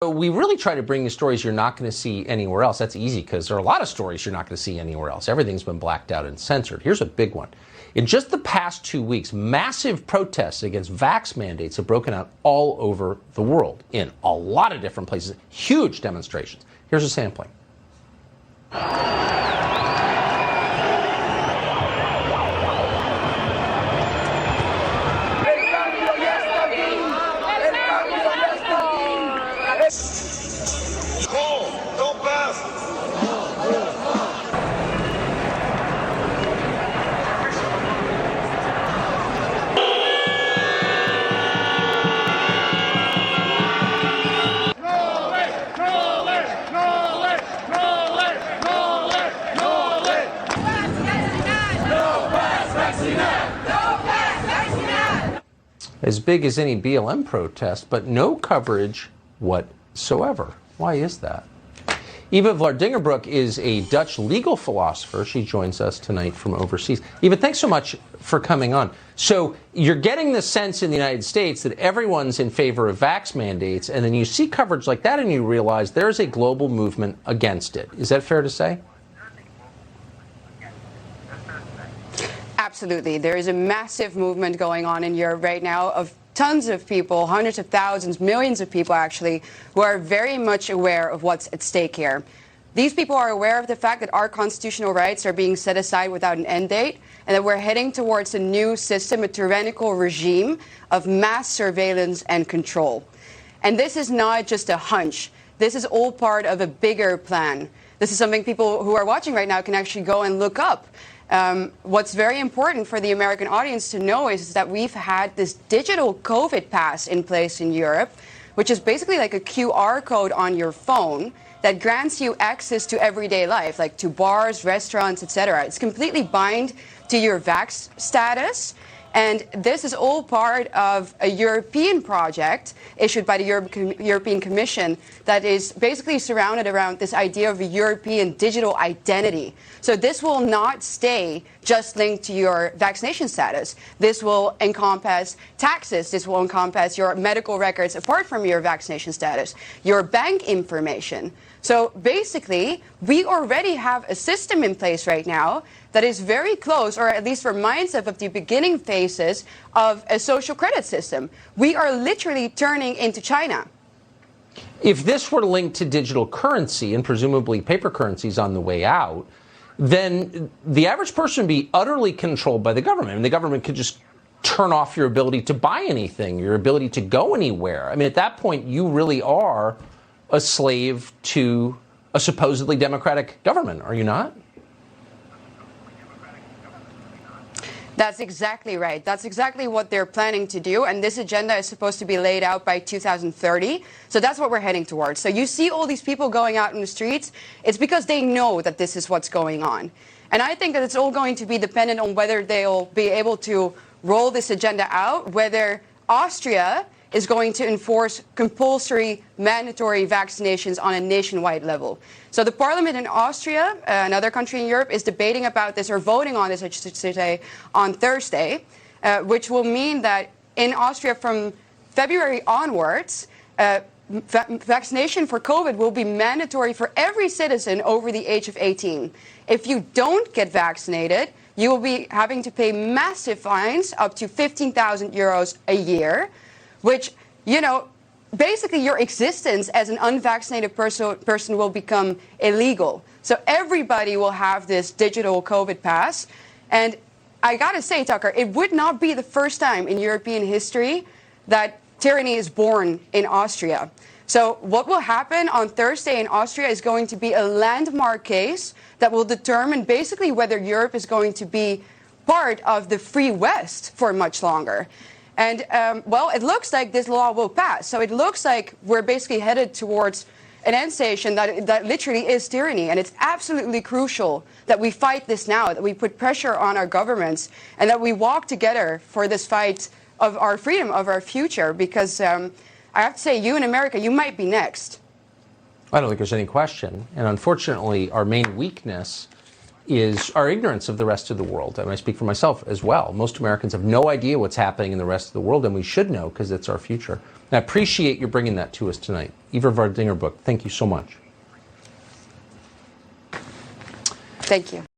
So we really try to bring you stories you're not going to see anywhere else. That's easy because there are a lot of stories you're not going to see anywhere else. Everything's been blacked out and censored. Here's a big one. In just the past 2 weeks, massive protests against vax mandates have broken out all over the world in a lot of different places. Huge demonstrations. Here's a sampling. As big as any BLM protest, but no coverage whatsoever. Why is that? Eva Vlaardingerbroek is a Dutch legal philosopher. She joins us tonight from overseas. Eva, thanks so much for coming on. So you're getting the sense in the United States that everyone's in favor of vax mandates, and then you see coverage like that and you realize there's a global movement against it. Is that fair to say? Absolutely. There is a massive movement going on in Europe right now of tons of people, hundreds of thousands, millions of people actually, who are very much aware of what's at stake here. These people are aware of the fact that our constitutional rights are being set aside without an end date, and that we're heading towards a new system, a tyrannical regime of mass surveillance and control. And this is not just a hunch. This is all part of a bigger plan. This is something people who are watching right now can actually go and look up. What's very important for the American audience to know is that we've had this digital COVID pass in place in Europe, which is basically like a QR code on your phone that grants you access to everyday life, like to bars, restaurants, etc. It's completely bind to your vax status. And this is all part of a European project issued by the European Commission that is basically surrounded around this idea of a European digital identity. So this will not stay just linked to your vaccination status. This will encompass taxes. This will encompass your medical records apart from your vaccination status, your bank information. So basically, we already have a system in place right now that is very close, or at least reminds us of the beginning phases of a social credit system. We are literally turning into China. If this were linked to digital currency, and presumably paper currencies on the way out, then the average person would be utterly controlled by the government. And the government could just turn off your ability to buy anything, your ability to go anywhere. I mean, at that point, you really are a slave to a supposedly democratic government, are you not? That's exactly right. That's exactly what they're planning to do. And this agenda is supposed to be laid out by 2030. So that's what we're heading towards. So you see all these people going out in the streets. It's because they know that this is what's going on. And I think that it's all going to be dependent on whether they'll be able to roll this agenda out, whether Austria is going to enforce compulsory mandatory vaccinations on a nationwide level. So the parliament in Austria, another country in Europe, is debating about this, or voting on this, I should say, on Thursday, which will mean that in Austria from February onwards, vaccination for COVID will be mandatory for every citizen over the age of 18. If you don't get vaccinated, you will be having to pay massive fines, up to 15,000 euros a year, which, you know, basically your existence as an unvaccinated person will become illegal. So everybody will have this digital COVID pass. And I gotta say, Tucker, it would not be the first time in European history that tyranny is born in Austria. So what will happen on Thursday in Austria is going to be a landmark case that will determine basically whether Europe is going to be part of the Free West for much longer. And, well, it looks like this law will pass. So it looks like we're basically headed towards an end station that literally is tyranny. And it's absolutely crucial that we fight this now, that we put pressure on our governments, and that we walk together for this fight of our freedom, of our future. Because I have to say, you in America, you might be next. I don't think there's any question. And unfortunately, our main weakness is our ignorance of the rest of the world. And I speak for myself as well. Most Americans have no idea what's happening in the rest of the world, and we should know because it's our future. And I appreciate you bringing that to us tonight. Eva Vardingerbroek, thank you so much. Thank you.